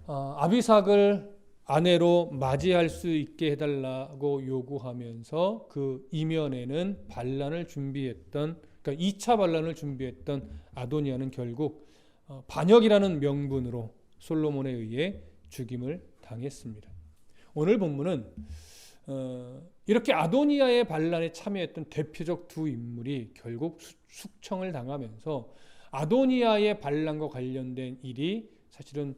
아비삭을 아내로 맞이할 수 있게 해달라고 요구하면서 그 이면에는 반란을 준비했던, 그러니까 2차 반란을 준비했던 아도니아는 결국 반역이라는 명분으로 솔로몬에 의해 죽임을 당했습니다. 오늘 본문은 이렇게 아도니아의 반란에 참여했던 대표적 두 인물이 결국 숙청을 당하면서 아도니아의 반란과 관련된 일이 사실은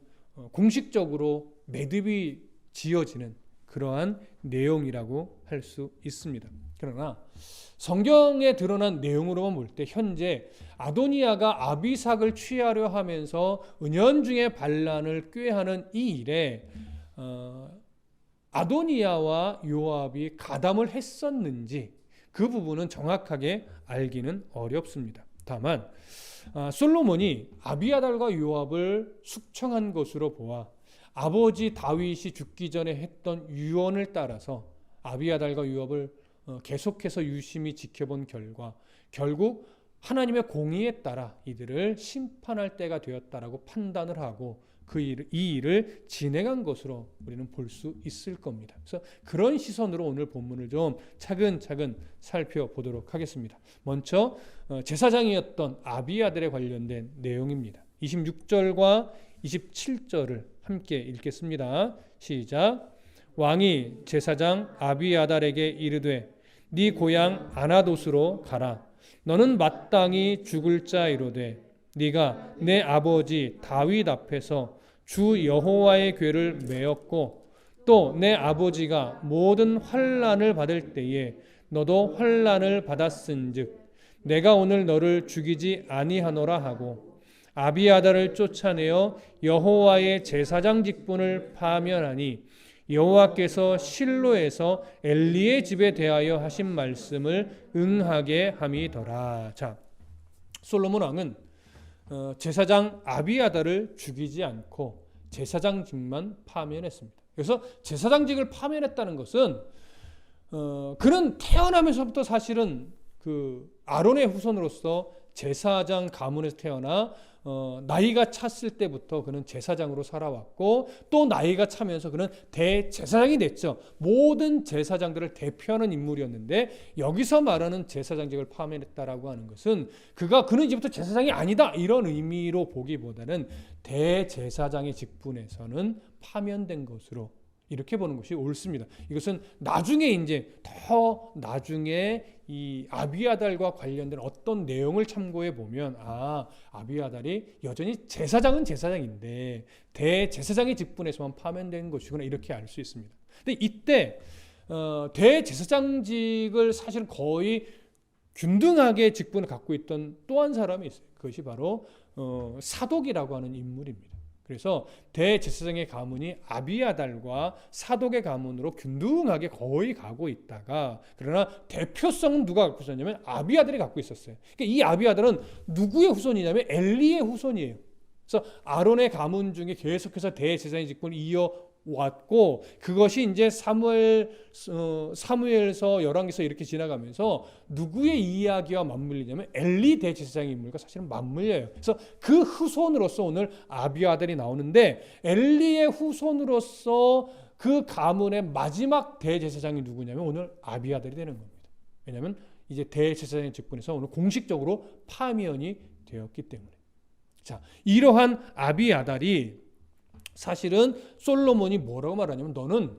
공식적으로 매듭이 지어지는 그러한 내용이라고 할 수 있습니다. 그러나 성경에 드러난 내용으로만 볼 때 현재 아도니아가 아비삭을 취하려 하면서 은연중에 반란을 꾀하는 이 일에 아도니아와 요압이 가담을 했었는지 그 부분은 정확하게 알기는 어렵습니다. 다만 솔로몬이 아비아달과 요압을 숙청한 것으로 보아 아버지 다윗이 죽기 전에 했던 유언을 따라서 아비아달과 요압을 계속해서 유심히 지켜본 결과 결국 하나님의 공의에 따라 이들을 심판할 때가 되었다라고 판단을 하고 이 일을 진행한 것으로 우리는 볼 수 있을 겁니다. 그래서 그런 시선으로 오늘 본문을 좀 차근차근 살펴보도록 하겠습니다. 먼저 제사장이었던 아비아달에 관련된 내용입니다. 26절과 27절을 함께 읽겠습니다. 시작. 왕이 제사장 아비아달에게 이르되 네 고향 아나돗으로 가라. 너는 마땅히 죽을 자이로되 네가 내 아버지 다윗 앞에서 주 여호와의 궤를 메었고 또 내 아버지가 모든 환난을 받을 때에 너도 환난을 받았은즉 내가 오늘 너를 죽이지 아니하노라 하고 아비아달을 쫓아내어 여호와의 제사장 직분을 파면하니 여호와께서 실로에서 엘리의 집에 대하여 하신 말씀을 응하게 함이더라. 자, 솔로몬 왕은 제사장 아비아달을 죽이지 않고 제사장직만 파면했습니다. 그래서 제사장직을 파면했다는 것은 그는 태어나면서부터 사실은 그 아론의 후손으로서 제사장 가문에서 태어나 나이가 찼을 때부터 그는 제사장으로 살아왔고 또 나이가 차면서 그는 대제사장이 됐죠. 모든 제사장들을 대표하는 인물이었는데 여기서 말하는 제사장직을 파면했다라고 하는 것은 그는 이제부터 제사장이 아니다 이런 의미로 보기보다는 대제사장의 직분에서는 파면된 것으로 이렇게 보는 것이 옳습니다. 이것은 나중에 이 아비아달과 관련된 어떤 내용을 참고해 보면 아비아달이 여전히 제사장은 제사장인데 대제사장의 직분에서만 파면된 것이구나 이렇게 알 수 있습니다. 근데 이때 대제사장직을 사실 거의 균등하게 직분을 갖고 있던 또 한 사람이 있어요. 그것이 바로 사독이라고 하는 인물입니다. 그래서 대제사장의 가문이 아비아달과 사독의 가문으로 균등하게 거의 가고 있다가 그러나 대표성은 누가 갖고 있었냐면 아비아달이 갖고 있었어요. 그러니까 이 아비아달은 누구의 후손이냐면 엘리의 후손이에요. 그래서 아론의 가문 중에 계속해서 대제사장의 직분을 이어왔고 그것이 이제 사무엘서 열왕기서 이렇게 지나가면서 누구의 이야기와 맞물리냐면 엘리 대제사장의 인물과 사실은 맞물려요. 그래서 그 후손으로서 오늘 아비아달이 나오는데 엘리의 후손으로서 그 가문의 마지막 대제사장이 누구냐면 오늘 아비아달이 되는 겁니다. 왜냐하면 이제 대제사장의 직분에서 오늘 공식적으로 파면이 되었기 때문에. 자, 이러한 아비아달이 사실은 솔로몬이 뭐라고 말하냐면 너는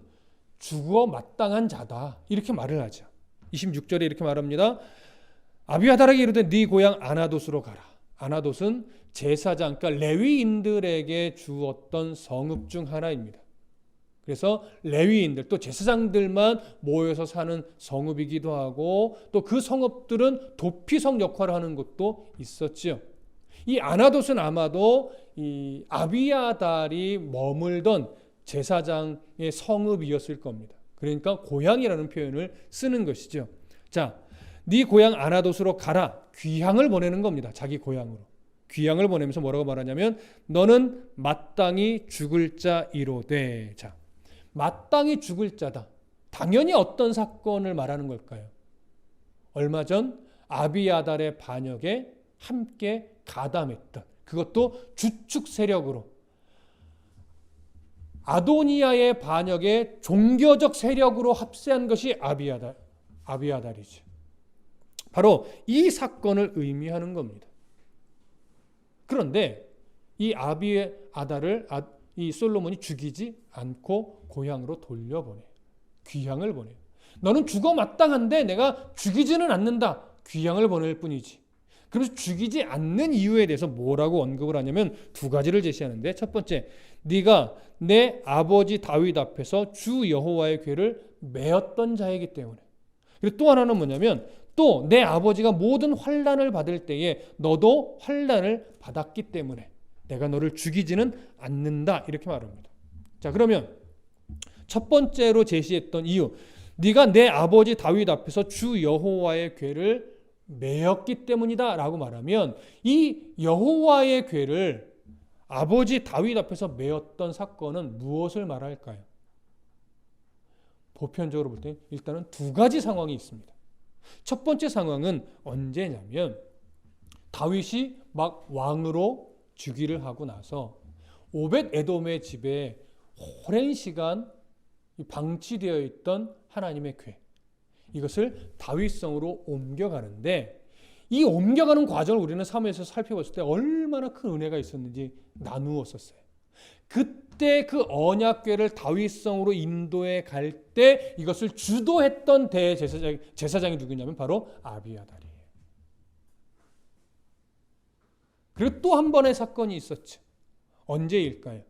죽어 마땅한 자다 이렇게 말을 하죠. 26절에 이렇게 말합니다. 아비아달에게 이르되 네 고향 아나돗으로 가라. 아나돗은 제사장 그러니까 레위인들에게 주었던 성읍 중 하나입니다. 그래서 레위인들 또 제사장들만 모여서 사는 성읍이기도 하고 또 그 성읍들은 도피성 역할을 하는 곳도 있었지요. 이 아나돗은 아마도 이 아비아달이 머물던 제사장의 성읍이었을 겁니다. 그러니까 고향이라는 표현을 쓰는 것이죠. 자, 네 고향 아나돗으로 가라. 귀향을 보내는 겁니다. 자기 고향으로. 귀향을 보내면서 뭐라고 말하냐면 너는 마땅히 죽을 자이로되. 자, 마땅히 죽을 자다. 당연히 어떤 사건을 말하는 걸까요? 얼마 전 아비아달의 반역에 함께 가담했던 그것도 주축 세력으로 아도니아의 반역에 종교적 세력으로 합세한 것이 아비아달이죠. 바로 이 사건을 의미하는 겁니다. 그런데 이 아비아달을 이 솔로몬이 죽이지 않고 고향으로 돌려보내요. 귀향을 보내요. 너는 죽어 마땅한데 내가 죽이지는 않는다. 귀향을 보낼 뿐이지. 그래서 죽이지 않는 이유에 대해서 뭐라고 언급을 하냐면 두 가지를 제시하는데, 첫 번째, 네가 내 아버지 다윗 앞에서 주 여호와의 궤를 메었던 자이기 때문에. 그리고 또 하나는 뭐냐면, 또 내 아버지가 모든 환난을 받을 때에 너도 환난을 받았기 때문에 내가 너를 죽이지는 않는다, 이렇게 말합니다. 자, 그러면 첫 번째로 제시했던 이유, 네가 내 아버지 다윗 앞에서 주 여호와의 궤를 메었기 때문이다 라고 말하면, 이 여호와의 궤를 아버지 다윗 앞에서 메었던 사건은 무엇을 말할까요? 보편적으로 볼 때 일단은 두 가지 상황이 있습니다. 첫 번째 상황은 언제냐면, 다윗이 막 왕으로 즉위를 하고 나서 오벳 에돔의 집에 오랜 시간 방치되어 있던 하나님의 궤, 이것을 다윗성으로 옮겨가는데, 이 옮겨가는 과정을 우리는 사무엘에서 살펴봤을 때 얼마나 큰 은혜가 있었는지 나누었었어요. 그때 그 언약궤를 다윗성으로 인도해 갈 때 이것을 주도했던 대제사장이 누구냐면 바로 아비아달이에요. 그리고 또 한 번의 사건이 있었죠. 언제일까요?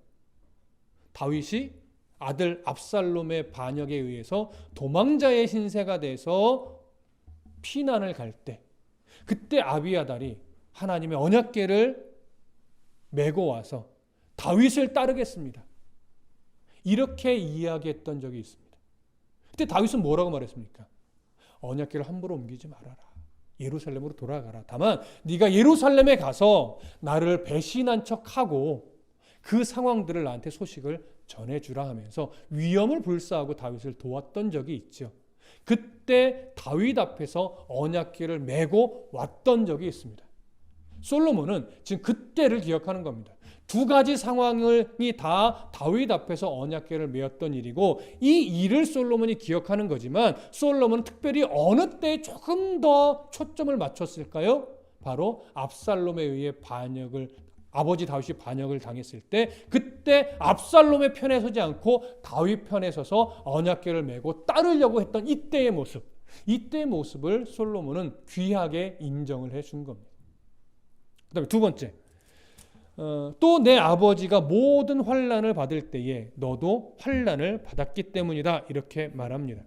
다윗이 아들 압살롬의 반역에 의해서 도망자의 신세가 돼서 피난을 갈 때, 그때 아비아달이 하나님의 언약궤를 메고 와서 다윗을 따르겠습니다, 이렇게 이야기했던 적이 있습니다. 그때 다윗은 뭐라고 말했습니까? 언약궤를 함부로 옮기지 말아라. 예루살렘으로 돌아가라. 다만 네가 예루살렘에 가서 나를 배신한 척하고 그 상황들을 나한테 소식을 전해주라 하면서 위험을 불사하고 다윗을 도왔던 적이 있죠. 그때 다윗 앞에서 언약궤를 메고 왔던 적이 있습니다. 솔로몬은 지금 그때를 기억하는 겁니다. 두 가지 상황이 다 다윗 앞에서 언약궤를 메었던 일이고, 이 일을 솔로몬이 기억하는 거지만, 솔로몬은 특별히 어느 때에 조금 더 초점을 맞췄을까요? 바로 압살롬에 의해 아버지 다윗이 반역을 당했을 때, 그때 압살롬의 편에 서지 않고 다윗 편에 서서 언약궤를 메고 따르려고 했던 이때의 모습을 솔로몬은 귀하게 인정을 해준 겁니다. 그 다음에 두 번째, 또 내 아버지가 모든 환난을 받을 때에 너도 환난을 받았기 때문이다, 이렇게 말합니다.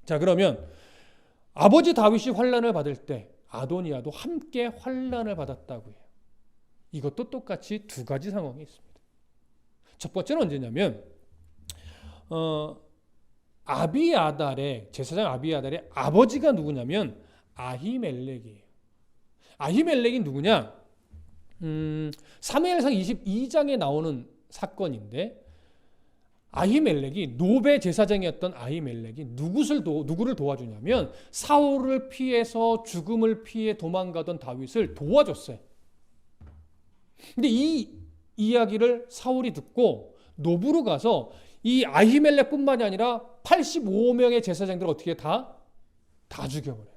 자, 그러면 아버지 다윗이 환난을 받을 때 아도니아도 함께 환난을 받았다고 해요. 이것도 똑같이 두 가지 상황이 있습니다. 첫 번째는 언제냐면, 제사장 아비아달의 아버지가 누구냐면 아히멜렉이에요. 아히멜렉이 누구냐? 사무엘상 22장에 나오는 사건인데, 아히멜렉이 노베 제사장이었던 아히멜렉이 누구를 도와주냐면 사울을 피해서 죽음을 피해 도망가던 다윗을 도와줬어요. 근데 이 이야기를 사울이 듣고 노브로 가서 이 아히멜렉뿐만이 아니라 85명의 제사장들을 어떻게 다 죽여버려요.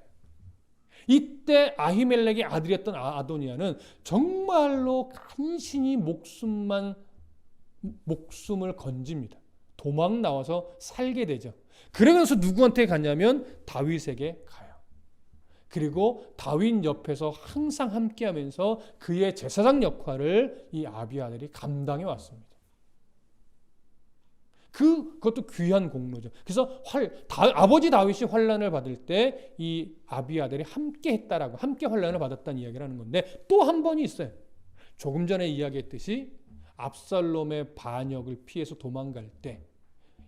이때 아히멜렉의 아들이었던 아도니아는 정말로 간신히 목숨을 건집니다. 도망 나와서 살게 되죠. 그러면서 누구한테 갔냐면 다윗에게 가요. 그리고 다윗 옆에서 항상 함께하면서 그의 제사장 역할을 이 아비아달이 감당해 왔습니다. 그것도 귀한 공로죠. 그래서 아버지 다윗이 환난을 받을 때 이 아비아달이 함께 환난을 받았다는 이야기를 하는 건데, 또 한 번이 있어요. 조금 전에 이야기했듯이 압살롬의 반역을 피해서 도망갈 때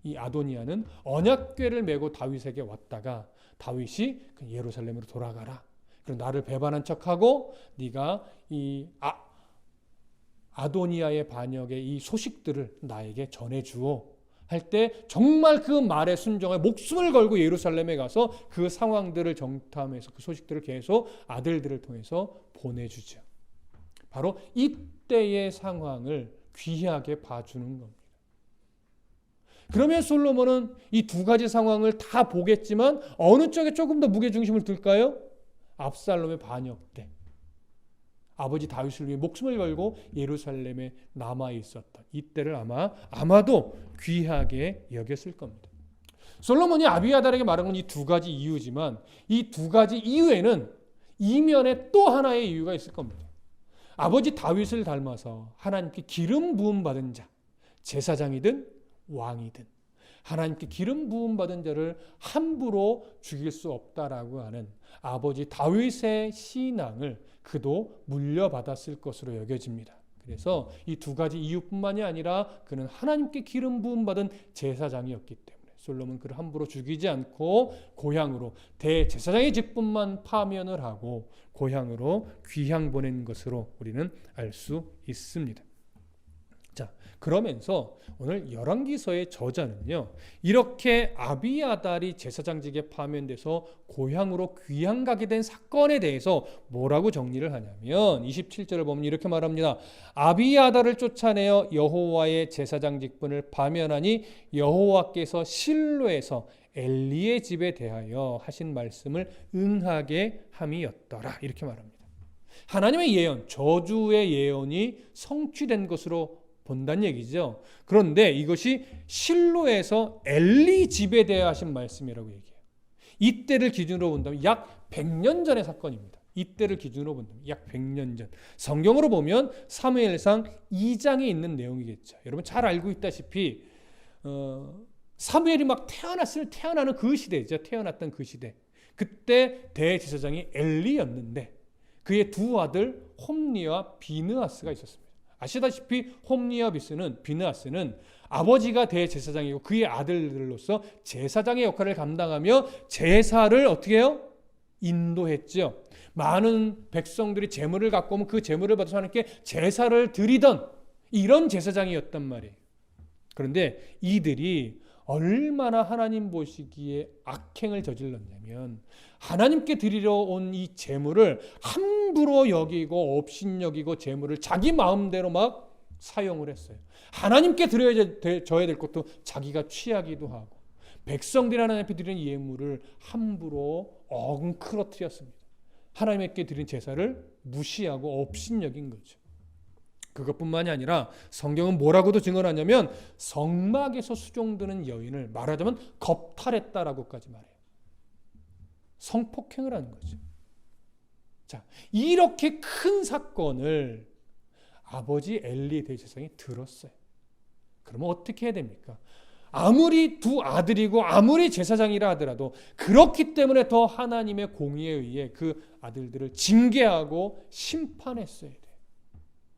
이 아도니아는 언약궤를 메고 다윗에게 왔다가 다윗이 예루살렘으로 돌아가라, 그리고 나를 배반한 척하고 네가 이 아도니아의 반역의 이 소식들을 나에게 전해주오 할 때, 정말 그 말에 순종해 목숨을 걸고 예루살렘에 가서 그 상황들을 정탐해서 그 소식들을 계속 아들들을 통해서 보내주죠. 바로 이때의 상황을 귀하게 봐주는 겁니다. 그러면 솔로몬은 이 두 가지 상황을 다 보겠지만 어느 쪽에 조금 더 무게중심을 둘까요? 압살롬의 반역 때. 아버지 다윗을 위해 목숨을 걸고 예루살렘에 남아 있었던 이때를 아마도 귀하게 여겼을 겁니다. 솔로몬이 아비아달에게 말한 건 이 두 가지 이유지만 이 두 가지 이유에는 이면에 또 하나의 이유가 있을 겁니다. 아버지 다윗을 닮아서 하나님께 기름 부음 받은 자, 제사장이든 왕이든 하나님께 기름 부음 받은 자를 함부로 죽일 수 없다라고 하는 아버지 다윗의 신앙을 그도 물려받았을 것으로 여겨집니다. 그래서 이 두 가지 이유뿐만이 아니라 그는 하나님께 기름 부음 받은 제사장이었기 때문에 솔로몬은 그를 함부로 죽이지 않고 고향으로 대제사장의 직분만 파면을 하고 고향으로 귀향 보낸 것으로 우리는 알 수 있습니다. 자, 그러면서 오늘 열왕기서의 저자는요, 이렇게 아비아달이 제사장직에 파면돼서 고향으로 귀향 가게 된 사건에 대해서 뭐라고 정리를 하냐면 27절을 보면 이렇게 말합니다. 아비아달을 쫓아내어 여호와의 제사장 직분을 파면하니 여호와께서 실로에서 엘리의 집에 대하여 하신 말씀을 응하게 함이었더라. 이렇게 말합니다. 하나님의 예언, 저주의 예언이 성취된 것으로 본다는 얘기죠. 그런데 이것이 실로에서 엘리 집에 대하여 하신 말씀이라고 얘기해요. 이때를 기준으로 본다면 약 100년 전의 사건입니다. 이때를 기준으로 본다면 약 100년 전. 성경으로 보면 사무엘상 2장에 있는 내용이겠죠. 여러분 잘 알고 있다시피 사무엘이 막 태어나는 그 시대죠. 태어났던 그 시대. 그때 대제사장이 엘리였는데 그의 두 아들 홈니와 비느하스가 있었습니다. 아시다시피 홈니와 비느하스는 아버지가 대제사장이고 그의 아들들로서 제사장의 역할을 감당하며 제사를 어떻게 해요? 인도했죠. 많은 백성들이 제물을 갖고 오면 그 제물을 받아서 하나님께 제사를 드리던 이런 제사장이었단 말이에요. 그런데 이들이 얼마나 하나님 보시기에 악행을 저질렀냐면 하나님께 드리러 온 이 제물을 함부로 여기고 업신여기고 제물을 자기 마음대로 막 사용을 했어요. 하나님께 줘야 될 것도 자기가 취하기도 하고 백성들이 하나님 앞에 드리는 예물을 함부로 엉클어뜨렸습니다. 하나님께 드린 제사를 무시하고 업신여긴 거죠. 그것뿐만이 아니라 성경은 뭐라고도 증언하냐면 성막에서 수종드는 여인을 말하자면 겁탈했다라고까지 말해요. 성폭행을 하는 거죠. 자, 이렇게 큰 사건을 아버지 엘리 대제사장이 들었어요. 그러면 어떻게 해야 됩니까? 아무리 두 아들이고 아무리 제사장이라 하더라도 그렇기 때문에 더 하나님의 공의에 의해 그 아들들을 징계하고 심판했어야 돼요.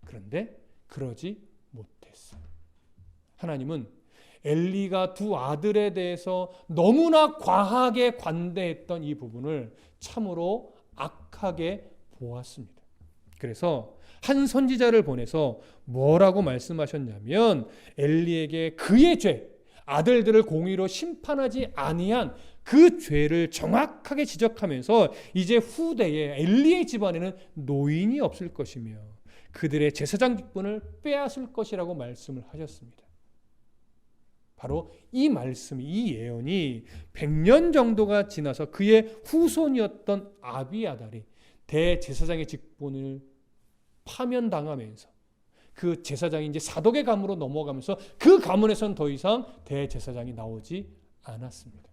그런데 그러지 못했어요. 하나님은 엘리가 두 아들에 대해서 너무나 과하게 관대했던 이 부분을 참으로 악하게 보았습니다. 그래서 한 선지자를 보내서 뭐라고 말씀하셨냐면 엘리에게 그의 죄, 아들들을 공의로 심판하지 아니한 그 죄를 정확하게 지적하면서 이제 후대에 엘리의 집안에는 노인이 없을 것이며 그들의 제사장 직분을 빼앗을 것이라고 말씀을 하셨습니다. 바로 이 말씀이, 이 예언이 100년 정도가 지나서 그의 후손이었던 아비아달이 대제사장의 직분을 파면당하면서 그 제사장이 이제 사독의 가문으로 넘어가면서 그 가문에서는 더 이상 대제사장이 나오지 않았습니다.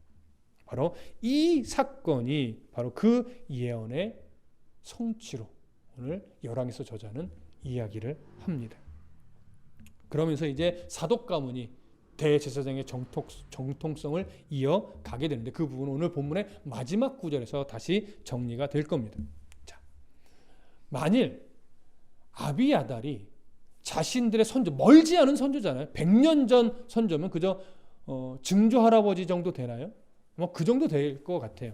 바로 이 사건이 바로 그 예언의 성취로 오늘 열왕기서 저자는 이야기를 합니다. 그러면서 이제 사독 가문이 대제사장의 정통성을 이어가게 되는데 그 부분은 오늘 본문의 마지막 구절에서 다시 정리가 될 겁니다. 자, 만일 아비아달이 자신들의 선조, 멀지 않은 선조잖아요. 100년 전 선조면 그저 증조 할아버지 정도 되나요? 뭐 그 정도 될 것 같아요.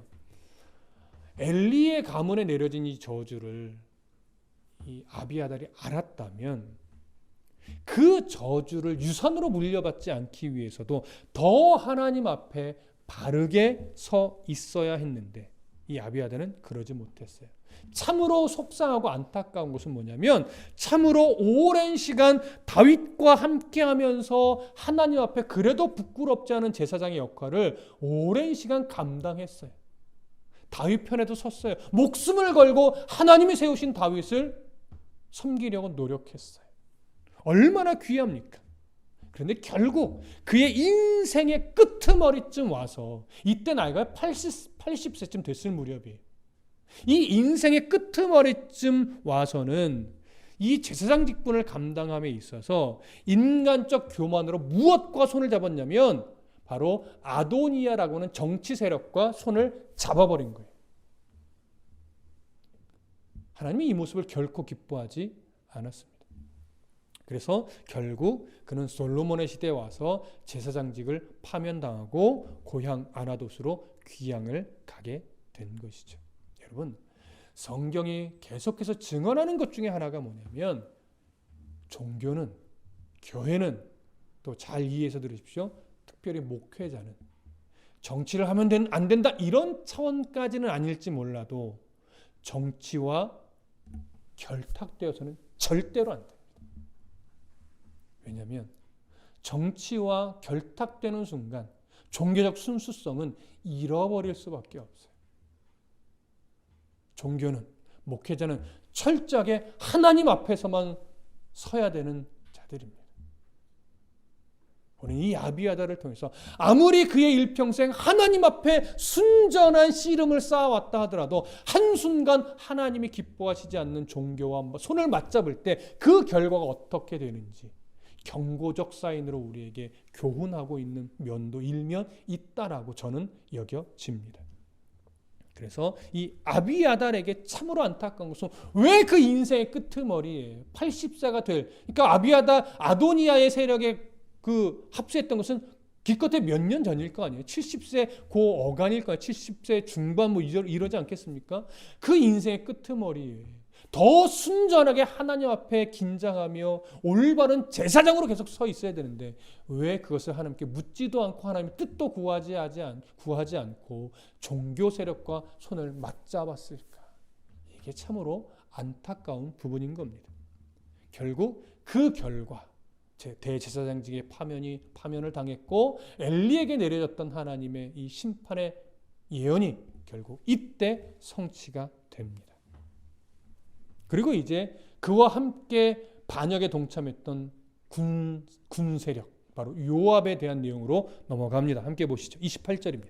엘리의 가문에 내려진 이 저주를 이 아비아달이 알았다면 그 저주를 유산으로 물려받지 않기 위해서도 더 하나님 앞에 바르게 서 있어야 했는데 이 아비아달은 그러지 못했어요. 참으로 속상하고 안타까운 것은 뭐냐면 참으로 오랜 시간 다윗과 함께하면서 하나님 앞에 그래도 부끄럽지 않은 제사장의 역할을 오랜 시간 감당했어요. 다윗 편에도 섰어요. 목숨을 걸고 하나님이 세우신 다윗을 섬기려고 노력했어요. 얼마나 귀합니까? 그런데 결국 그의 인생의 끄트머리쯤 와서 이때 나이가 80세쯤 됐을 무렵이에요. 이 인생의 끄트머리쯤 와서는 이 제사장 직분을 감당함에 있어서 인간적 교만으로 무엇과 손을 잡았냐면 바로 아도니아라고 하는 정치 세력과 손을 잡아버린 거예요. 하나님이 이 모습을 결코 기뻐하지 않았습니다. 그래서 결국 그는 솔로몬의 시대에 와서 제사장직을 파면당하고 고향 아나돗으로 귀향을 가게 된 것이죠. 여러분, 성경이 계속해서 증언하는 것 중에 하나가 뭐냐면 종교는, 교회는, 또 잘 이해해서 들으십시오. 특별히 목회자는 정치를 하면 안 된다 이런 차원까지는 아닐지 몰라도 정치와 결탁되어서는 절대로 안 됩니다. 왜냐하면 정치와 결탁되는 순간 종교적 순수성은 잃어버릴 수밖에 없어요. 종교는, 목회자는 철저하게 하나님 앞에서만 서야 되는 자들입니다. 오늘 이 아비아달을 통해서 아무리 그의 일평생 하나님 앞에 순전한 씨름을 쌓아왔다 하더라도 한순간 하나님이 기뻐하시지 않는 종교와 손을 맞잡을 때 그 결과가 어떻게 되는지 경고적 사인으로 우리에게 교훈하고 있는 면도 일면 있다라고 저는 여겨집니다. 그래서 이 아비아달에게 참으로 안타까운 것은 왜 그 인생의 끄트머리에 80세가 될, 그러니까 아도니아의 세력에 합세했던 것은 기껏해 몇 년 전일 거 아니에요. 70세 고 어간일 거예요. 70세 중반 이러지 않겠습니까? 그 인생의 끄트머리에 더 순전하게 하나님 앞에 긴장하며 올바른 제사장으로 계속 서 있어야 되는데 왜 그것을 하나님께 묻지도 않고 하나님의 뜻도 구하지 않고 종교 세력과 손을 맞잡았을까? 이게 참으로 안타까운 부분인 겁니다. 결국 그 결과 대제사장직의 파면을 당했고 엘리에게 내려졌던 하나님의 이 심판의 예언이 결국 이때 성취가 됩니다. 그리고 이제 그와 함께 반역에 동참했던 군 세력, 바로 요압에 대한 내용으로 넘어갑니다. 함께 보시죠. 28절입니다.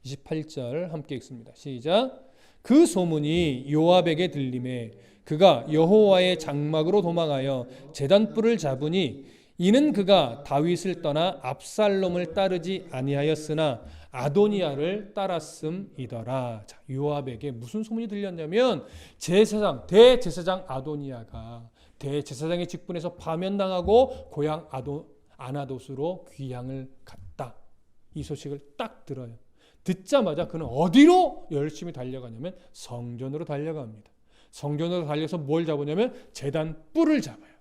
28절 함께 읽습니다. 시작. 그 소문이 요압에게 들림에 그가 여호와의 장막으로 도망하여 제단불을 잡으니 이는 그가 다윗을 떠나 압살롬을 따르지 아니하였으나 아도니아를 따랐음이더라. 자, 요압에게 무슨 소문이 들렸냐면 대제사장 아도니아가 대제사장의 직분에서 파면당하고 고향 아나돗으로 귀향을 갔다. 이 소식을 딱 들어요. 듣자마자 그는 어디로 열심히 달려가냐면 성전으로 달려갑니다. 성전으로 달려서 뭘 잡으냐면 제단 뿔을 잡아요.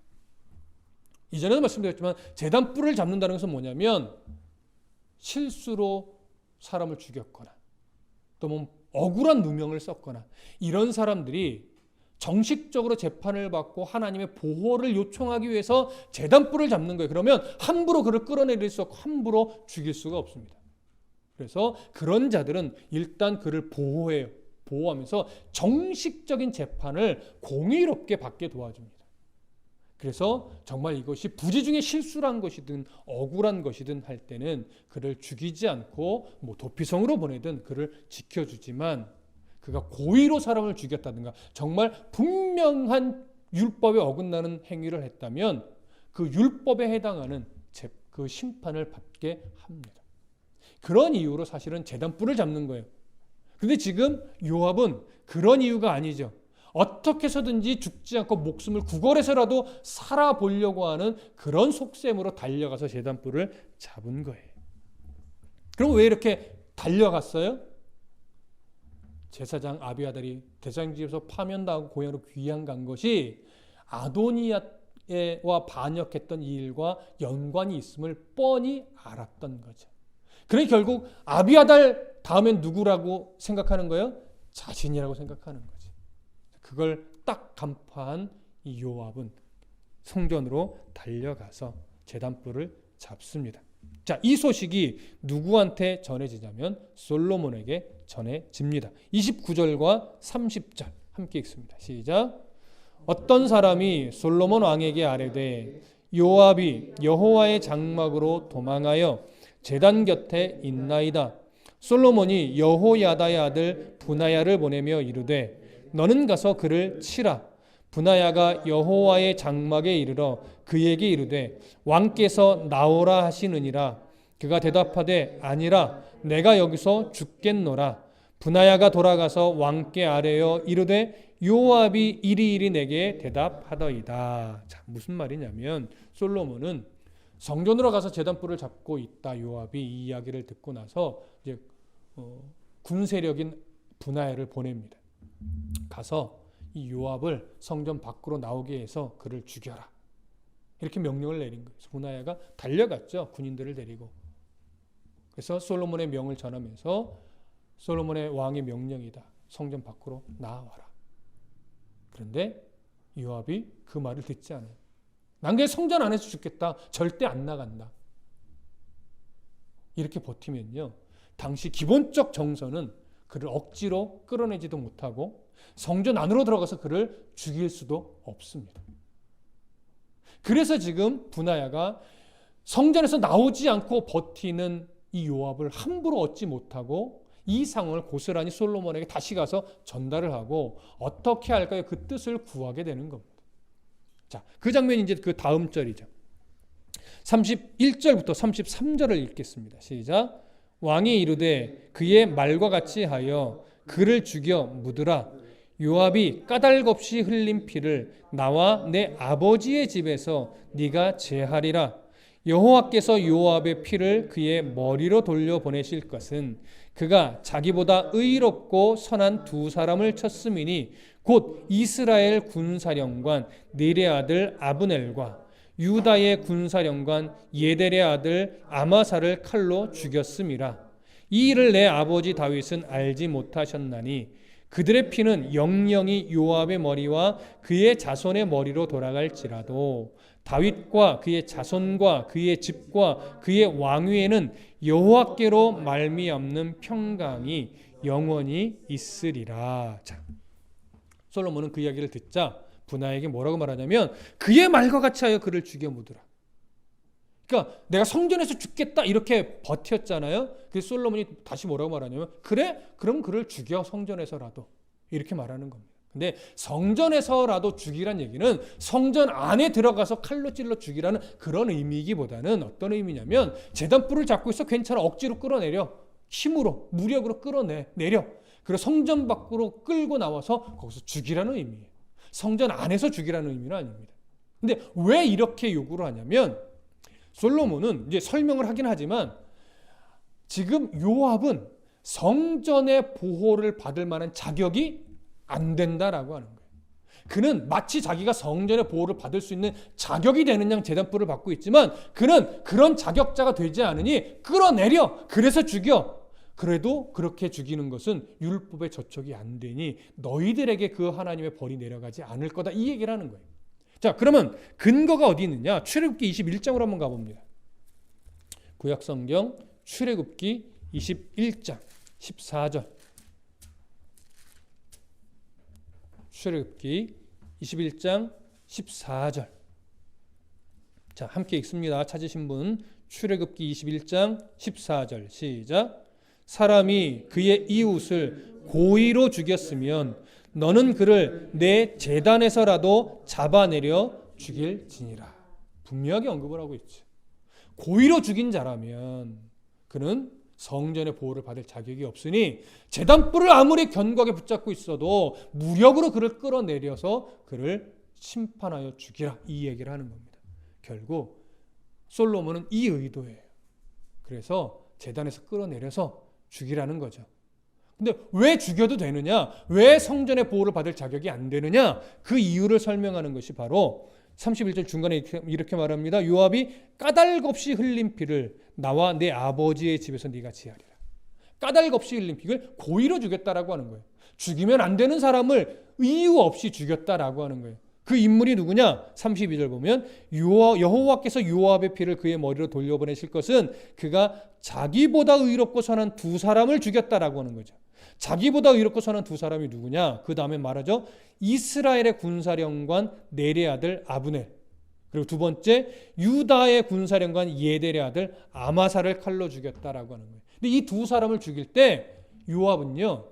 이전에도 말씀드렸지만 제단 뿔을 잡는다는 것은 뭐냐면 실수로 사람을 죽였거나 또 뭐 억울한 누명을 썼거나 이런 사람들이 정식적으로 재판을 받고 하나님의 보호를 요청하기 위해서 제단 뿔을 잡는 거예요. 그러면 함부로 그를 끌어내릴 수 없고 함부로 죽일 수가 없습니다. 그래서 그런 자들은 일단 그를 보호하면서 정식적인 재판을 공의롭게 받게 도와줍니다. 그래서 정말 이것이 부지 중에 실수란 것이든 억울한 것이든 할 때는 그를 죽이지 않고 도피성으로 보내든 그를 지켜주지만 그가 고의로 사람을 죽였다든가 정말 분명한 율법에 어긋나는 행위를 했다면 그 율법에 해당하는 그 심판을 받게 합니다. 그런 이유로 사실은 제단뿔을 잡는 거예요. 근데 지금 요압은 그런 이유가 아니죠. 어떻게 해서든지 죽지 않고 목숨을 구걸해서라도 살아보려고 하는 그런 속셈으로 달려가서 제단뿔을 잡은 거예요. 그럼 왜 이렇게 달려갔어요? 제사장 아비아달이 대장집에서 파면당하고 고향으로 귀향 간 것이 아도니아와 반역했던 이 일과 연관이 있음을 뻔히 알았던 거죠. 그래 결국 아비아달 다음엔 누구라고 생각하는 거예요? 자신이라고 생각하는 거지. 그걸 딱 간파한 이 요압은 성전으로 달려가서 제단불을 잡습니다. 자, 이 소식이 누구한테 전해지냐면 솔로몬에게 전해집니다. 29절과 30절 함께 읽습니다. 시작. 어떤 사람이 솔로몬 왕에게 아뢰되 요압이 여호와의 장막으로 도망하여 제단 곁에 있나이다. 솔로몬이 여호야다의 아들 분하야를 보내며 이르되 너는 가서 그를 치라. 분하야가 여호와의 장막에 이르러 그에게 이르되 왕께서 나오라 하시느니라. 그가 대답하되 아니라 내가 여기서 죽겠노라. 분하야가 돌아가서 왕께 아뢰어 이르되 요압이 이리이리 내게 대답하더이다. 자, 무슨 말이냐면 솔로몬은 성전으로 가서 제단불을 잡고 있다. 요압이 이 이야기를 듣고 나서 이제 군 세력인 분하야를 보냅니다. 가서 이 요압을 성전 밖으로 나오게 해서 그를 죽여라. 이렇게 명령을 내린 거예요. 분하야가 달려갔죠. 군인들을 데리고. 그래서 솔로몬의 명을 전하면서 솔로몬의 왕의 명령이다. 성전 밖으로 나와라. 그런데 요압이 그 말을 듣지 않아요. 난 그냥 성전 안에서 죽겠다. 절대 안 나간다. 이렇게 버티면요. 당시 기본적 정서는 그를 억지로 끌어내지도 못하고 성전 안으로 들어가서 그를 죽일 수도 없습니다. 그래서 지금 분하야가 성전에서 나오지 않고 버티는 이 요압을 함부로 얻지 못하고 이 상황을 고스란히 솔로몬에게 다시 가서 전달을 하고 어떻게 할까요? 그 뜻을 구하게 되는 겁니다. 자, 그 장면이 이제 그 다음 절이죠. 31절부터 33절을 읽겠습니다. 시작. 왕이 이르되 그의 말과 같이 하여 그를 죽여 묻으라. 요압이 까닭없이 흘린 피를 나와 내 아버지의 집에서 네가 제하리라. 여호와께서 요압의 피를 그의 머리로 돌려보내실 것은 그가 자기보다 의롭고 선한 두 사람을 쳤음이니 곧 이스라엘 군사령관 넬의 아들 아브넬과 유다의 군사령관 예델의 아들 아마사를 칼로 죽였음이라. 이 일을 내 아버지 다윗은 알지 못하셨나니 그들의 피는 영영이 요압의 머리와 그의 자손의 머리로 돌아갈지라도 다윗과 그의 자손과 그의 집과 그의 왕위에는 여호와께로 말미암는 평강이 영원히 있으리라. 자, 솔로몬은 그 이야기를 듣자 분하야에게 뭐라고 말하냐면 그의 말과 같이 하여 그를 죽여 묻으라. 그러니까 내가 성전에서 죽겠다 이렇게 버텼잖아요. 그래서 솔로몬이 다시 뭐라고 말하냐면 그래? 그럼 그를 죽여 성전에서라도 이렇게 말하는 겁니다. 근데 성전에서라도 죽이란 얘기는 성전 안에 들어가서 칼로 찔러 죽이라는 그런 의미이기보다는 어떤 의미냐면 제단불을 잡고 있어 괜찮아 억지로 끌어내려 힘으로 무력으로 끌어내려 그리고 성전 밖으로 끌고 나와서 거기서 죽이라는 의미예요. 성전 안에서 죽이라는 의미는 아닙니다. 근데 왜 이렇게 요구를 하냐면 솔로몬은 이제 설명을 하긴 하지만 지금 요압은 성전의 보호를 받을 만한 자격이 안 된다라고 하는 거예요. 그는 마치 자기가 성전의 보호를 받을 수 있는 자격이 되는 양 제단불을 받고 있지만 그는 그런 자격자가 되지 않으니 끌어내려 그래서 죽여. 그래도 그렇게 죽이는 것은 율법의 저촉이 안 되니 너희들에게 그 하나님의 벌이 내려가지 않을 거다 이 얘기를 하는 거예요. 자, 그러면 근거가 어디 있느냐? 출애굽기 21장으로 한번 가봅니다. 구약성경 출애굽기 21장 14절. 출애굽기 21장 14절. 자, 함께 읽습니다. 찾으신 분 출애굽기 21장 14절 시작. 사람이 그의 이웃을 고의로 죽였으면 너는 그를 내 제단에서라도 잡아내려 죽일지니라. 분명하게 언급을 하고 있죠. 고의로 죽인 자라면 그는 성전의 보호를 받을 자격이 없으니 제단불을 아무리 견고하게 붙잡고 있어도 무력으로 그를 끌어내려서 그를 심판하여 죽이라 이 얘기를 하는 겁니다. 결국 솔로몬은 이 의도예요. 그래서 제단에서 끌어내려서 죽이라는 거죠. 근데 왜 죽여도 되느냐? 왜 성전의 보호를 받을 자격이 안 되느냐? 그 이유를 설명하는 것이 바로 31절 중간에 이렇게 말합니다. 요압이 까닭 없이 흘린 피를 나와 내 아버지의 집에서 네가 지하리라. 까닭 없이 흘린 피를 고의로 죽였다라고 하는 거예요. 죽이면 안 되는 사람을 이유 없이 죽였다라고 하는 거예요. 그 인물이 누구냐? 32절 보면 여호와께서 요압의 피를 그의 머리로 돌려보내실 것은 그가 자기보다 의롭고 선한 두 사람을 죽였다라고 하는 거죠. 자기보다 의롭고 선한 두 사람이 누구냐? 그 다음에 말하죠. 이스라엘의 군사령관 넬의 아들 아브넬, 그리고 두 번째 유다의 군사령관 예델의 아들 아마사를 칼로 죽였다라고 하는 거예요. 근데 이 두 사람을 죽일 때 요압은요,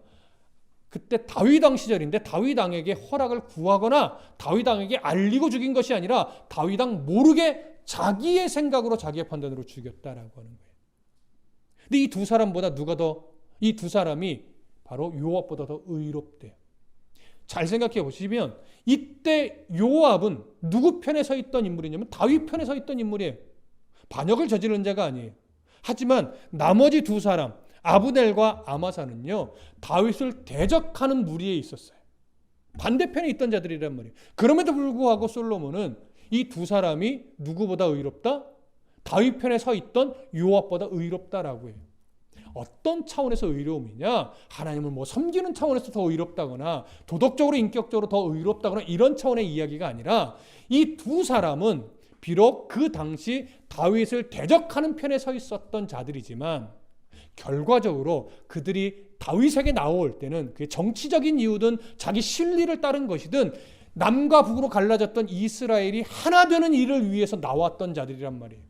그때 다윗 왕 시절인데 다윗 왕에게 허락을 구하거나 다윗 왕에게 알리고 죽인 것이 아니라 다윗 왕 모르게 자기의 생각으로 자기의 판단으로 죽였다라고 하는 거예요. 근데 이 두 사람보다 이 두 사람이 바로 요압보다 더 의롭대요. 잘 생각해 보시면 이때 요압은 누구 편에 서 있던 인물이냐면 다윗 편에 서 있던 인물이에요. 반역을 저지른 자가 아니에요. 하지만 나머지 두 사람 아브넬과 아마사는요, 다윗을 대적하는 무리에 있었어요. 반대편에 있던 자들이란 말이에요. 그럼에도 불구하고 솔로몬은 이 두 사람이 누구보다 의롭다? 다윗 편에 서 있던 요압보다 의롭다라고 해요. 어떤 차원에서 의로움이냐? 하나님을 섬기는 차원에서 더 의롭다거나 도덕적으로 인격적으로 더 의롭다거나 이런 차원의 이야기가 아니라 이 두 사람은 비록 그 당시 다윗을 대적하는 편에 서 있었던 자들이지만 결과적으로 그들이 다윗에게 나올 때는 그게 정치적인 이유든 자기 실리를 따른 것이든 남과 북으로 갈라졌던 이스라엘이 하나 되는 일을 위해서 나왔던 자들이란 말이에요.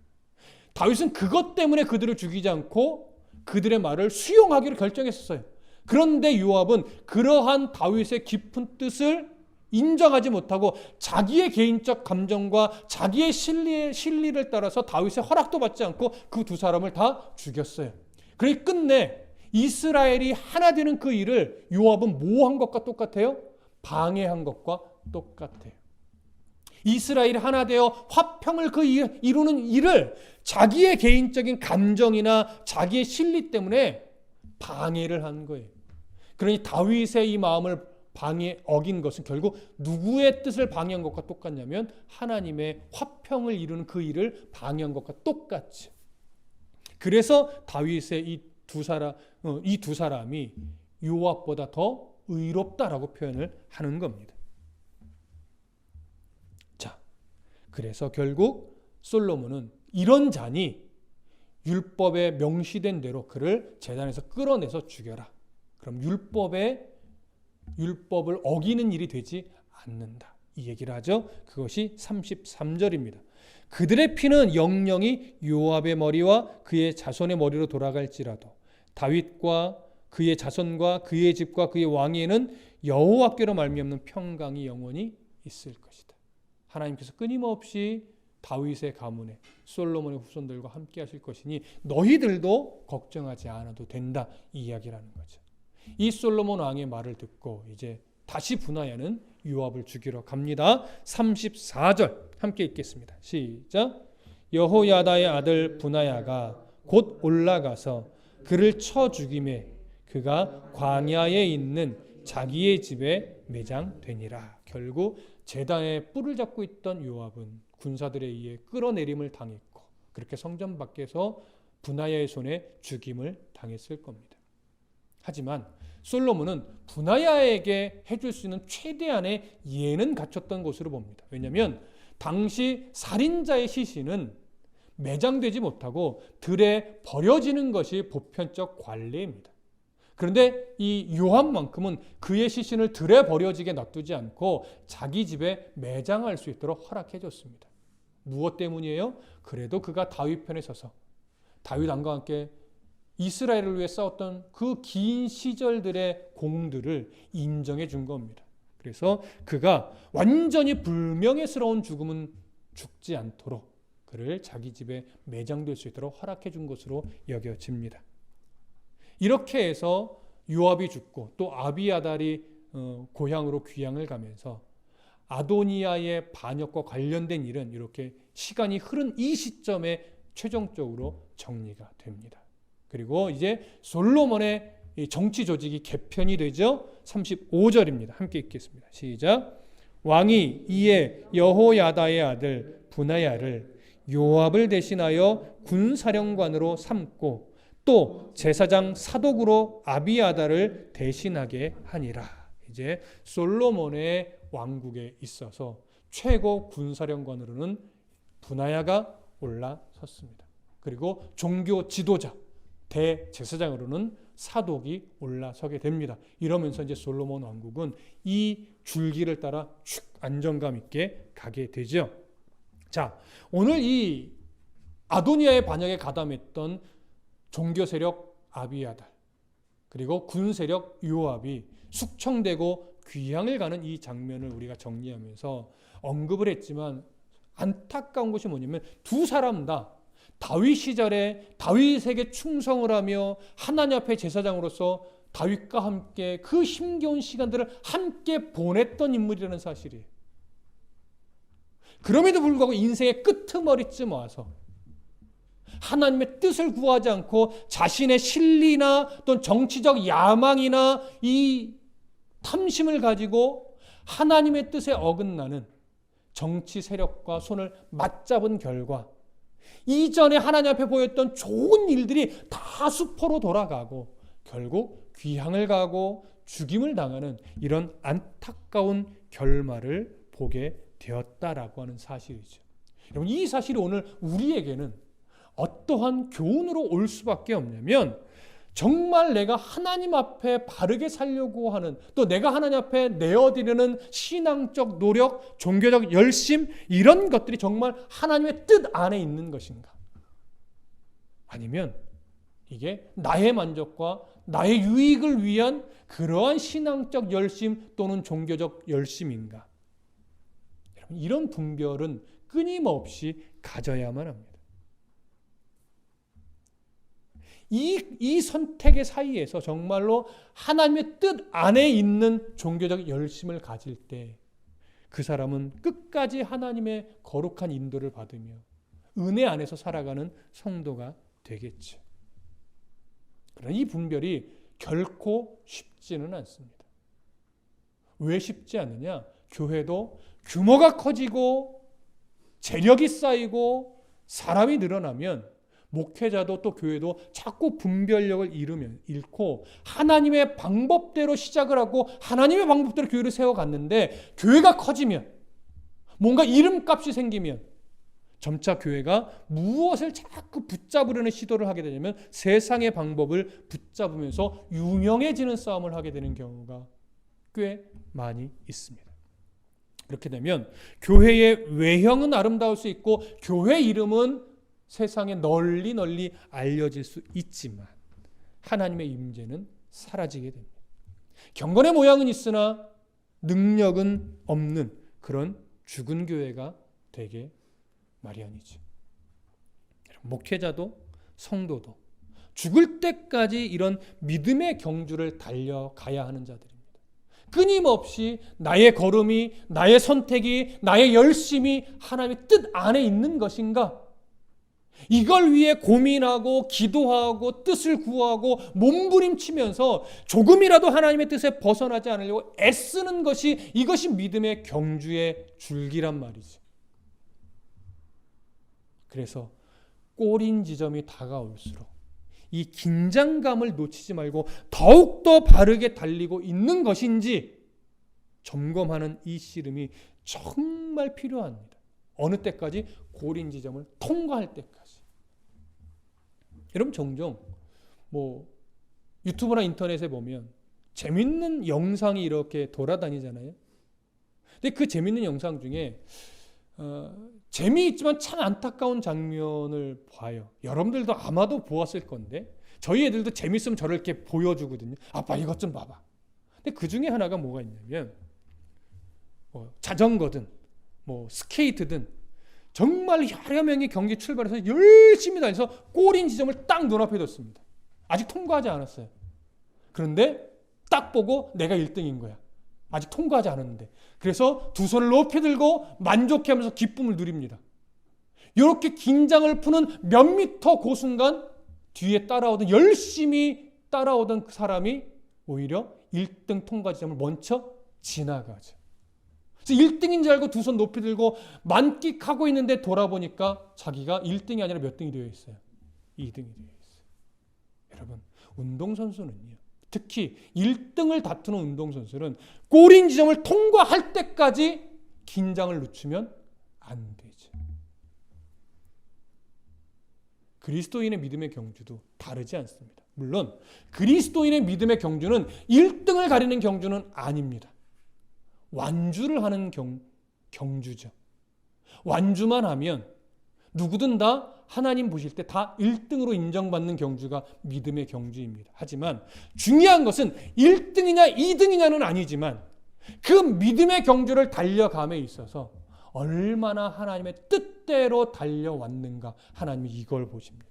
다윗은 그것 때문에 그들을 죽이지 않고 그들의 말을 수용하기로 결정했었어요. 그런데 요압은 그러한 다윗의 깊은 뜻을 인정하지 못하고 자기의 개인적 감정과 자기의 실리를 따라서 다윗의 허락도 받지 않고 그 두 사람을 다 죽였어요. 그러니 끝내 이스라엘이 하나 되는 그 일을 요압은 뭐 한 것과 똑같아요? 방해한 것과 똑같아요. 이스라엘이 하나 되어 화평을 이루는 일을 자기의 개인적인 감정이나 자기의 실리 때문에 방해를 한 거예요. 그러니 다윗의 이 마음을 어긴 것은 결국 누구의 뜻을 방해한 것과 똑같냐면 하나님의 화평을 이루는 그 일을 방해한 것과 똑같죠. 그래서 다윗의 이 두 사람이 요압보다 더 의롭다라고 표현을 하는 겁니다. 자, 그래서 결국 솔로몬은 이런 잔이 율법에 명시된 대로 그를 제단에서 끌어내서 죽여라. 그럼 율법을 어기는 일이 되지 않는다. 이 얘기를 하죠. 그것이 33절입니다. 그들의 피는 영영이 요압의 머리와 그의 자손의 머리로 돌아갈지라도 다윗과 그의 자손과 그의 집과 그의 왕위에는 여호와께로 말미암는 평강이 영원히 있을 것이다. 하나님께서 끊임없이 다윗의 가문에 솔로몬의 후손들과 함께 하실 것이니 너희들도 걱정하지 않아도 된다. 이 이야기라는 거죠. 이 솔로몬 왕의 말을 듣고 이제 다시 분하야는 요압을 죽이러 갑니다. 34절 함께 읽겠습니다. 시작. 여호야다의 아들 분하야가 곧 올라가서 그를 쳐 죽임에 그가 광야에 있는 자기의 집에 매장되니라. 결국 제단에 뿔을 잡고 있던 요압은 군사들에 의해 끌어내림을 당했고 그렇게 성전 밖에서 분하야의 손에 죽임을 당했을 겁니다. 하지만 솔로몬은 분하야에게 해줄 수 있는 최대한의 예는 갖췄던 것으로 봅니다. 왜냐하면 당시 살인자의 시신은 매장되지 못하고 들에 버려지는 것이 보편적 관례입니다. 그런데 이 요압만큼은 그의 시신을 들에 버려지게 놔두지 않고 자기 집에 매장할 수 있도록 허락해 줬습니다. 무엇 때문이에요? 그래도 그가 다윗 편에 서서 다윗 왕과 함께 이스라엘을 위해 싸웠던 그 긴 시절들의 공들을 인정해 준 겁니다. 그래서 그가 완전히 불명예스러운 죽음은 죽지 않도록 그를 자기 집에 매장될 수 있도록 허락해 준 것으로 여겨집니다. 이렇게 해서 요압이 죽고 또 아비아달이 고향으로 귀향을 가면서 아도니아의 반역과 관련된 일은 이렇게 시간이 흐른 이 시점에 최종적으로 정리가 됩니다. 그리고 이제 솔로몬의 이 정치 조직이 개편이 되죠. 35절입니다. 함께 읽겠습니다. 시작. 왕이 이에 여호야다의 아들 브나야를 요압을 대신하여 군사령관으로 삼고 또 제사장 사독으로 아비야다를 대신하게 하니라. 이제 솔로몬의 왕국에 있어서 최고 군사령관으로는 브나야가 올라섰습니다. 그리고 종교 지도자 대제사장으로는 사독이 올라서게 됩니다. 이러면서 이제 솔로몬 왕국은 이 줄기를 따라 쭉 안정감 있게 가게 되죠. 자, 오늘 이 아도니아의 반역에 가담했던 종교 세력 아비야달 그리고 군 세력 요압이 숙청되고 귀향을 가는 이 장면을 우리가 정리하면서 언급을 했지만 안타까운 것이 뭐냐면 두 사람 다 다윗 시절에 다윗에게 충성을 하며 하나님 앞에 제사장으로서 다윗과 함께 그 힘겨운 시간들을 함께 보냈던 인물이라는 사실이에요. 그럼에도 불구하고 인생의 끄트머리쯤 와서 하나님의 뜻을 구하지 않고 자신의 실리나 또는 정치적 야망이나 이 탐심을 가지고 하나님의 뜻에 어긋나는 정치 세력과 손을 맞잡은 결과 이전에 하나님 앞에 보였던 좋은 일들이 다 수포로 돌아가고 결국 귀향을 가고 죽임을 당하는 이런 안타까운 결말을 보게 되었다라고 하는 사실이죠. 여러분, 이 사실이 오늘 우리에게는 어떠한 교훈으로 올 수밖에 없냐면 정말 내가 하나님 앞에 바르게 살려고 하는 또 내가 하나님 앞에 내어드리는 신앙적 노력, 종교적 열심 이런 것들이 정말 하나님의 뜻 안에 있는 것인가? 아니면 이게 나의 만족과 나의 유익을 위한 그러한 신앙적 열심 또는 종교적 열심인가? 여러분, 이런 분별은 끊임없이 가져야만 합니다. 이 선택의 사이에서 정말로 하나님의 뜻 안에 있는 종교적 열심을 가질 때 그 사람은 끝까지 하나님의 거룩한 인도를 받으며 은혜 안에서 살아가는 성도가 되겠죠. 그러나 이 분별이 결코 쉽지는 않습니다. 왜 쉽지 않느냐? 교회도 규모가 커지고 재력이 쌓이고 사람이 늘어나면 목회자도 또 교회도 자꾸 분별력을 잃고 하나님의 방법대로 시작을 하고 하나님의 방법대로 교회를 세워갔는데 교회가 커지면 뭔가 이름값이 생기면 점차 교회가 무엇을 자꾸 붙잡으려는 시도를 하게 되냐면 세상의 방법을 붙잡으면서 유명해지는 싸움을 하게 되는 경우가 꽤 많이 있습니다. 그렇게 되면 교회의 외형은 아름다울 수 있고 교회 이름은 세상에 널리 알려질 수 있지만 하나님의 임재는 사라지게 됩니다. 경건의 모양은 있으나 능력은 없는 그런 죽은 교회가 되게 마련이죠. 목회자도 성도도 죽을 때까지 이런 믿음의 경주를 달려가야 하는 자들입니다. 끊임없이 나의 걸음이, 나의 선택이, 나의 열심이 하나님의 뜻 안에 있는 것인가? 이걸 위해 고민하고 기도하고 뜻을 구하고 몸부림치면서 조금이라도 하나님의 뜻에 벗어나지 않으려고 애쓰는 것이 이것이 믿음의 경주의 줄기란 말이죠. 그래서 꼬린 지점이 다가올수록 이 긴장감을 놓치지 말고 더욱더 바르게 달리고 있는 것인지 점검하는 이 씨름이 정말 필요합니다. 어느 때까지? 고린 지점을 통과할 때까지. 여러분, 종종 유튜브나 인터넷에 보면 재밌는 영상이 이렇게 돌아다니잖아요. 근데 그 재밌는 영상 중에 재미있지만 참 안타까운 장면을 봐요. 여러분들도 아마도 보았을 건데 저희 애들도 재밌으면 저를 이렇게 보여주거든요. 아빠 이것 좀 봐봐. 근데 그 중에 하나가 뭐가 있냐면 자전거든 스케이트든 정말 여러 명이 경기 출발해서 열심히 다녀서 골인 지점을 딱 눈앞에 뒀습니다. 아직 통과하지 않았어요. 그런데 딱 보고 내가 1등인 거야. 아직 통과하지 않았는데. 그래서 두 손을 높이 들고 만족해하면서 기쁨을 누립니다. 이렇게 긴장을 푸는 몇 미터 그 순간 뒤에 따라오던 열심히 따라오던 그 사람이 오히려 1등 통과 지점을 먼저 지나가죠. 그래서 1등인 줄 알고 두 손 높이 들고 만끽하고 있는데 돌아보니까 자기가 1등이 아니라 몇 등이 되어 있어요? 2등이 되어 있어요. 여러분, 운동선수는요, 특히 1등을 다투는 운동선수는 골인 지점을 통과할 때까지 긴장을 늦추면 안 되죠. 그리스도인의 믿음의 경주도 다르지 않습니다. 물론 그리스도인의 믿음의 경주는 1등을 가리는 경주는 아닙니다. 완주를 하는 경주죠. 완주만 하면 누구든 다 하나님 보실 때 다 1등으로 인정받는 경주가 믿음의 경주입니다. 하지만 중요한 것은 1등이냐 2등이냐는 아니지만 그 믿음의 경주를 달려감에 있어서 얼마나 하나님의 뜻대로 달려왔는가, 하나님이 이걸 보십니다.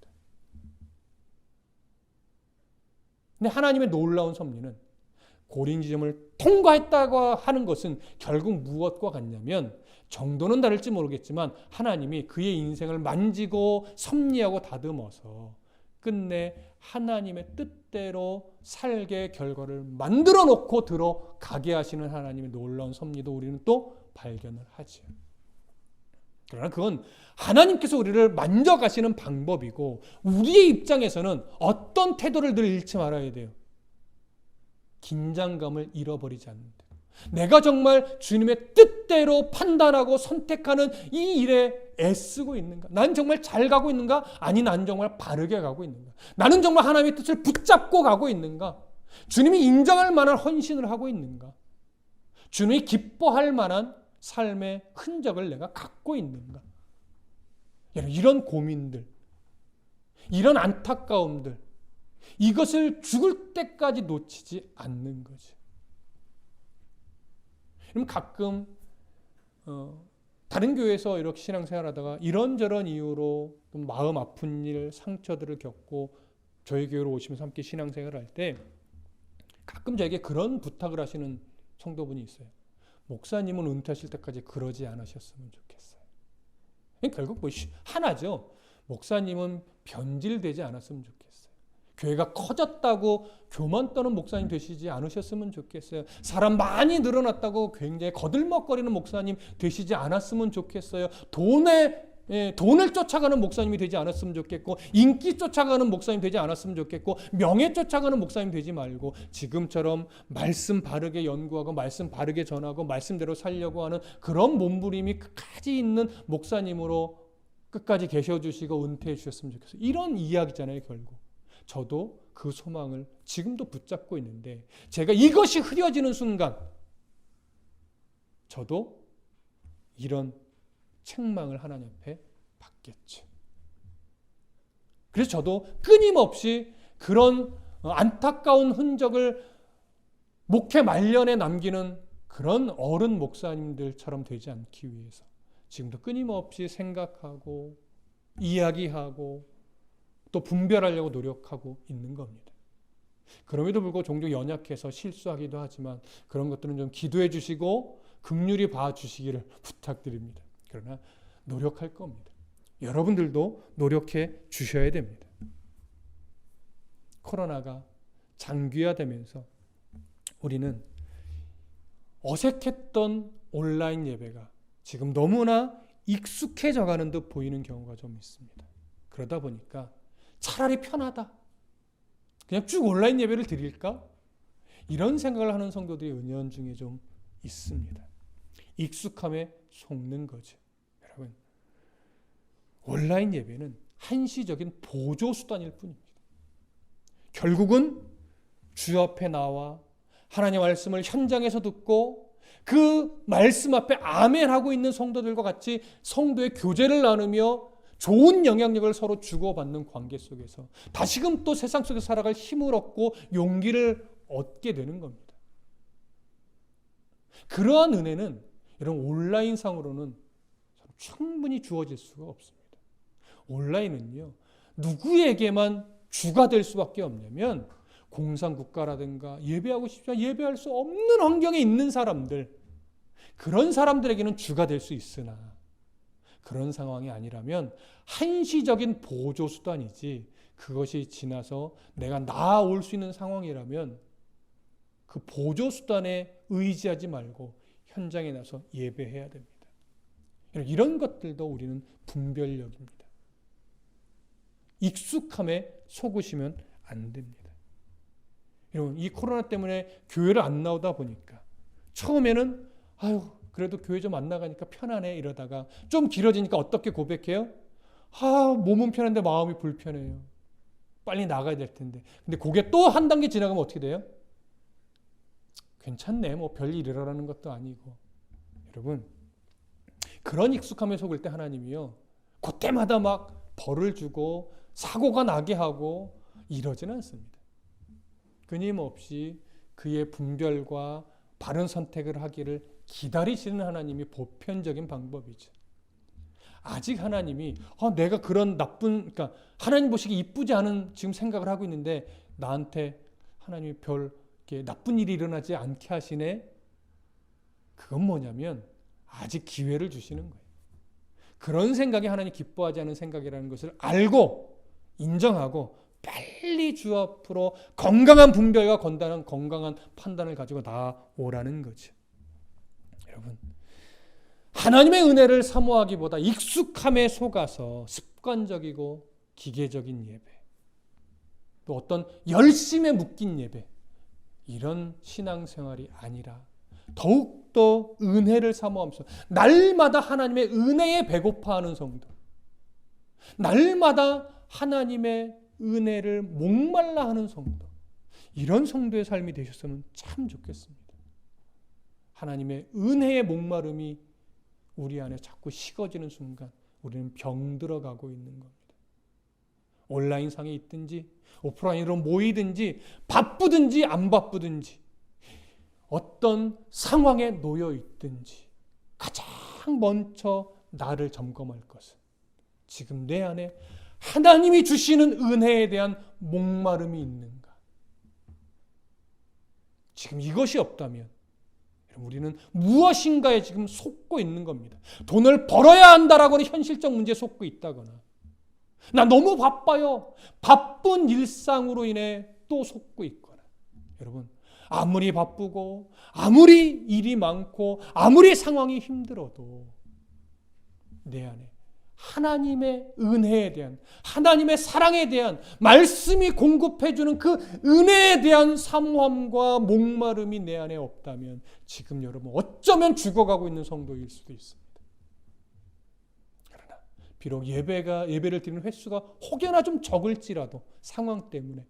근데 하나님의 놀라운 섭리는 고린 지점을 통과했다고 하는 것은 결국 무엇과 같냐면, 정도는 다를지 모르겠지만 하나님이 그의 인생을 만지고 섭리하고 다듬어서 끝내 하나님의 뜻대로 살게 결과를 만들어 놓고 들어가게 하시는 하나님의 놀라운 섭리도 우리는 또 발견을 하죠. 그러나 그건 하나님께서 우리를 만져가시는 방법이고, 우리의 입장에서는 어떤 태도를 늘 잃지 말아야 돼요. 긴장감을 잃어버리지 않는다. 내가 정말 주님의 뜻대로 판단하고 선택하는 이 일에 애쓰고 있는가? 난 정말 잘 가고 있는가? 아니, 난 정말 바르게 가고 있는가? 나는 정말 하나님의 뜻을 붙잡고 가고 있는가? 주님이 인정할 만한 헌신을 하고 있는가? 주님이 기뻐할 만한 삶의 흔적을 내가 갖고 있는가? 이런 고민들, 이런 안타까움들, 이것을 죽을 때까지 놓치지 않는 거죠. 그럼 가끔 다른 교회에서 이렇게 신앙생활하다가 이런저런 이유로 마음 아픈 일, 상처들을 겪고 저희 교회로 오시면서 함께 신앙생활을 할 때 가끔 저에게 그런 부탁을 하시는 성도분이 있어요. 목사님은 은퇴하실 때까지 그러지 않으셨으면 좋겠어요. 결국 뭐 하나죠. 목사님은 변질되지 않았으면 좋겠어요. 교회가 커졌다고 교만 떠는 목사님 되시지 않으셨으면 좋겠어요. 사람 많이 늘어났다고 굉장히 거들먹거리는 목사님 되시지 않았으면 좋겠어요. 돈을 쫓아가는 목사님이 되지 않았으면 좋겠고, 인기 쫓아가는 목사님 되지 않았으면 좋겠고, 명예 쫓아가는 목사님 되지 말고 지금처럼 말씀 바르게 연구하고 말씀 바르게 전하고 말씀대로 살려고 하는 그런 몸부림이 끝까지 있는 목사님으로 끝까지 계셔주시고 은퇴해 주셨으면 좋겠어요. 이런 이야기잖아요. 결국 저도 그 소망을 지금도 붙잡고 있는데, 제가 이것이 흐려지는 순간 저도 이런 책망을 하나님 앞에 받겠죠. 그래서 저도 끊임없이 그런 안타까운 흔적을 목회 말년에 남기는 그런 어른 목사님들처럼 되지 않기 위해서 지금도 끊임없이 생각하고 이야기하고 또 분별하려고 노력하고 있는 겁니다. 그럼에도 불구하고 종종 연약해서 실수하기도 하지만 그런 것들은 좀 기도해 주시고 긍휼히 봐 주시기를 부탁드립니다. 그러나 노력할 겁니다. 여러분들도 노력해 주셔야 됩니다. 코로나가 장기화되면서 우리는 어색했던 온라인 예배가 지금 너무나 익숙해져 가는 듯 보이는 경우가 좀 있습니다. 그러다 보니까 차라리 편하다, 그냥 쭉 온라인 예배를 드릴까? 이런 생각을 하는 성도들이 은연중에 좀 있습니다. 익숙함에 속는 거죠. 여러분, 온라인 예배는 한시적인 보조수단일 뿐입니다. 결국은 주 앞에 나와 하나님의 말씀을 현장에서 듣고 그 말씀 앞에 아멘하고 있는 성도들과 같이 성도의 교제를 나누며 좋은 영향력을 서로 주고받는 관계 속에서 다시금 또 세상 속에서 살아갈 힘을 얻고 용기를 얻게 되는 겁니다. 그러한 은혜는 이런 온라인상으로는 충분히 주어질 수가 없습니다. 온라인은요, 누구에게만 주가 될 수밖에 없냐면 공산국가라든가 예배하고 싶지만 예배할 수 없는 환경에 있는 사람들, 그런 사람들에게는 주가 될 수 있으나 그런 상황이 아니라면 한시적인 보조수단이지 그것이 지나서 내가 나아올 수 있는 상황이라면 그 보조 수단에 의지하지 말고 현장에 나서 예배해야 됩니다. 이런 것들도 우리는 분별력입니다. 익숙함에 속으시면 안 됩니다. 여러분, 이 코로나 때문에 교회를 안 나오다 보니까 처음에는 그래도 교회 좀 안 나가니까 편하네 이러다가 좀 길어지니까 어떻게 고백해요? 몸은 편한데 마음이 불편해요. 빨리 나가야 될 텐데. 근데 그게 또 한 단계 지나가면 어떻게 돼요? 괜찮네. 뭐 별일 일어나는 것도 아니고. 여러분, 그런 익숙함에 속을 때 하나님이요, 그때마다 막 벌을 주고 사고가 나게 하고 이러지는 않습니다. 끊임없이 그의 분별과 바른 선택을 하기를 기다리시는 하나님이 보편적인 방법이죠. 아직 하나님이 내가 그런 그러니까 하나님 보시기 이쁘지 않은 지금 생각을 하고 있는데 나한테 하나님이 별 나쁜 일이 일어나지 않게 하시네. 그건 뭐냐면 아직 기회를 주시는 거예요. 그런 생각이 하나님 기뻐하지 않은 생각이라는 것을 알고 인정하고 빨리 주 앞으로 건강한 분별과 건강한 판단을 가지고 나오라는 거죠. 여러분, 하나님의 은혜를 사모하기보다 익숙함에 속아서 습관적이고 기계적인 예배, 또 어떤 열심에 묶인 예배, 이런 신앙생활이 아니라 더욱더 은혜를 사모하면서 날마다 하나님의 은혜에 배고파하는 성도, 날마다 하나님의 은혜를 목말라 하는 성도, 이런 성도의 삶이 되셨으면 참 좋겠습니다. 하나님의 은혜의 목마름이 우리 안에 자꾸 식어지는 순간 우리는 병들어가고 있는 겁니다. 온라인상에 있든지 오프라인으로 모이든지 바쁘든지 안 바쁘든지 어떤 상황에 놓여 있든지 가장 먼저 나를 점검할 것은 지금 내 안에 하나님이 주시는 은혜에 대한 목마름이 있는가? 지금 이것이 없다면 우리는 무엇인가에 지금 속고 있는 겁니다. 돈을 벌어야 한다라고 하는 현실적 문제에 속고 있다거나, 나 너무 바빠요, 바쁜 일상으로 인해 또 속고 있거나, 여러분, 아무리 바쁘고 아무리 일이 많고 아무리 상황이 힘들어도 내 안에 하나님의 은혜에 대한, 하나님의 사랑에 대한, 말씀이 공급해주는 그 은혜에 대한 사모함과 목마름이 내 안에 없다면 지금 여러분 어쩌면 죽어가고 있는 성도일 수도 있습니다. 그러나 비록 예배를 드리는 횟수가 혹여나 좀 적을지라도 상황 때문에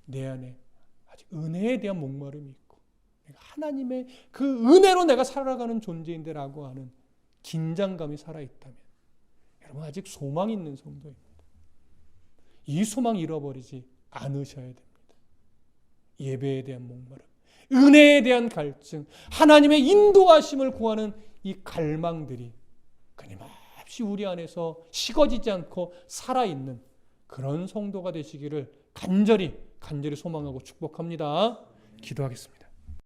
내 안에 아직 은혜에 대한 목마름이 있고 하나님의 그 은혜로 내가 살아가는 존재인데 라고 하는 긴장감이 살아있다면 여러분 아직 소망이 있는 성도입니다. 이 소망 잃어버리지 않으셔야 됩니다. 예배에 대한 목마름, 은혜에 대한 갈증, 하나님의 인도하심을 구하는 이 갈망들이 끊임없이 우리 안에서 식어지지 않고 살아있는 그런 성도가 되시기를 간절히 소망하고 축복합니다. 기도하겠습니다.